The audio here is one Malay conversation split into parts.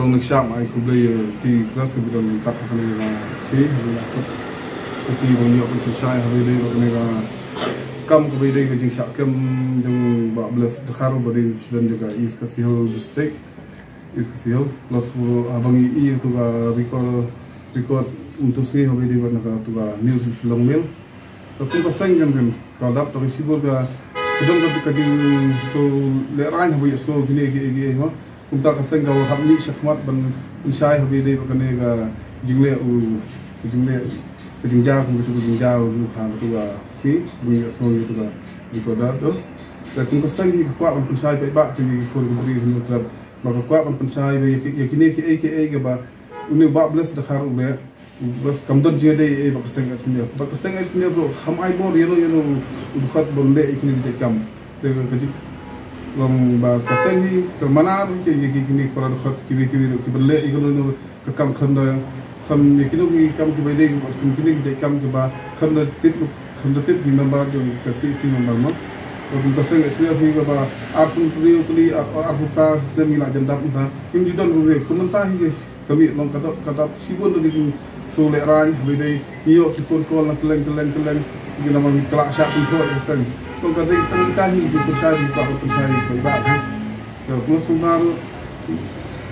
dong nak syam ai ku blay pi kelas ke bidang kat kan ni si ni aku tapi banyak pun saya hari ni ni kam ku bidang ke jing syak kam jing 14 dekhar bari dan juga is Kasihal district is Kasihal plus abangi i tu ga record untuk si hari ni bana tu ga news long mail tapi pasang kan kalau tak sibuk ga kedong ka jing so le rai ha so gini no kunta kaseng ga habni shafmat ban inshai habi dei bakane ga jingle jingja ku tu jingja ha tu ga si ni ga so tu ga recorder do ta kun kaseng hi kwa ban inshai pe ba ki ko ri no trab ba kwa ban inshai be yakini ki aka ga ba uni ba bless da khar ube bas kamdon je dei ba kaseng at ni ba kaseng at ni bro kham ai bor yeno du khat bon le ikini je kam te ga ji lom ba kaseng hi ke manar ke gini para khat kiwi ki belle ikono ke kam khanda kham ni kinu ki kam ki bede kini ki kam ki ba khanda tip ki member jo ke si member ma to kaseng experience hi ba apun tri apu pra semi la janda pun ta im ji don re kumanta hi kami long kata sibon di so le ran bede iyo ki phone call na keleng ki nama mi kelak syak pun thoi kaseng kalau kata kita ni percaya baik kan. Kalau plus sebentar,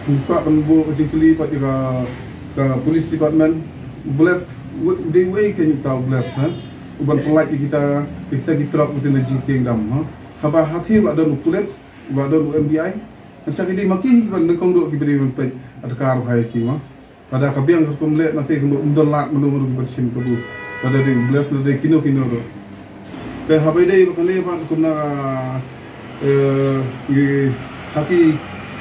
kita penbu kecil pada ke polis department, bless they way kan kita bless kan. Uban pelak kita terap di negeri kingdom. Haba hati ada nukulet, ada MBI. Macam ini maki kita nak kongdok kita beri mempen ada kar hai kita. Pada kabiang kumlet nanti kumbu undon menu bersim kebu. Pada di bless nanti kino do. Dan habai dei bakane ban kuna haki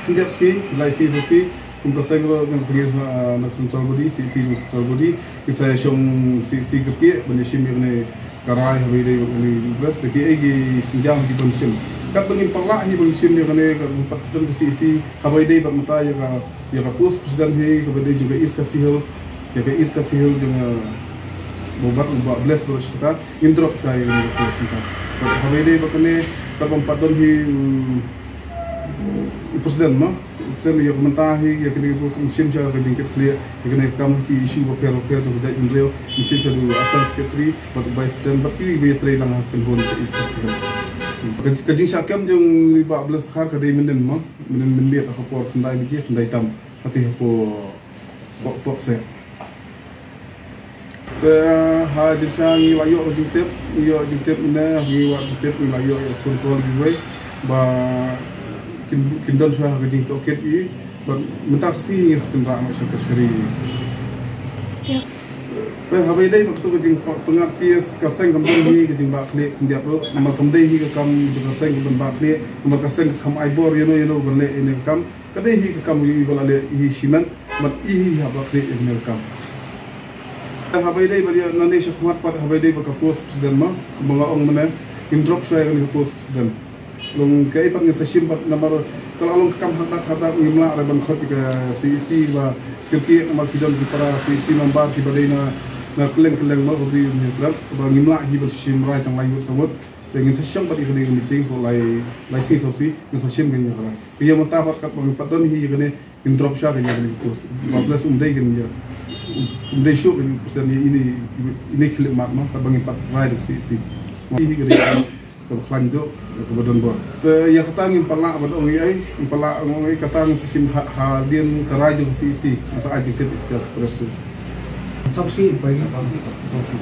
kinjat si lai si sofi kum kaseng lo dengan sengis nak sental body si sental body kita shong si kerki bani shimi bani karai habai dei bakane blas taki egi sinjam di bonsim kat bangin palak hi bonsim ni bakane empat dan si habai dei bak mata ya ka pus dan he kepada juga is Kasihal dengan buat bless baru kita indrop saya ini kita. Kalau hari ini bakane kalau empat don hi presiden mah, presiden yang mentahi yang kini bos musim saya kerja clear, yang kini kamu ki isu bapel tu kerja indrio, musim saya dulu asal sekretari, buat vice president berkiri biar terang akan bon seistasi. Kerja saya kem jeng 14 hari kadai menen biar aku por kendai biji kendai tam, hati aku pok saya. Ha jisang ni layo jintep ina hi wa jintep ni layo phone call giveaway ba kindon swa ka jing toket i ba mentak si kendra ma syaka syari pe habai dai bakto ka jing pengartias ka seng kam hi ka jing ba khle kindia pro nama kam dai hi ka kam jing seng ban ba khle nama ka seng kam ai bor yeno ban le ene kam ka dai hi ka kam hi bala le hi shiman mat hi ha ba khle ene kam habai dei bari nane syakmat pat habai dei baka post presiden ma mga ong mana indrop saya kan post presiden long kai pat ngasa simpat namar kalau long kam hadak imla ban khot ka CC ba kirki nama kidon di para CC nambar ki badai na keleng ma hobi ni trap ba ngimla hi ber sim rai tang layu samut dengan sesiam pat ikani meeting ko lai si sosi ngasa sim kan ya dia mata pat kat bang pat don hi ikani indrop saya kan ya post 14 umdai kan ya umdai show kan pesan ini klip mat mah bangin pat rai dak si hi gede ke khlanjo ke badan bo te ya katangin pala badong ai pala ngai katang sim hadin ke rai dak si masa aji ket sia presu sabsi pai sabsi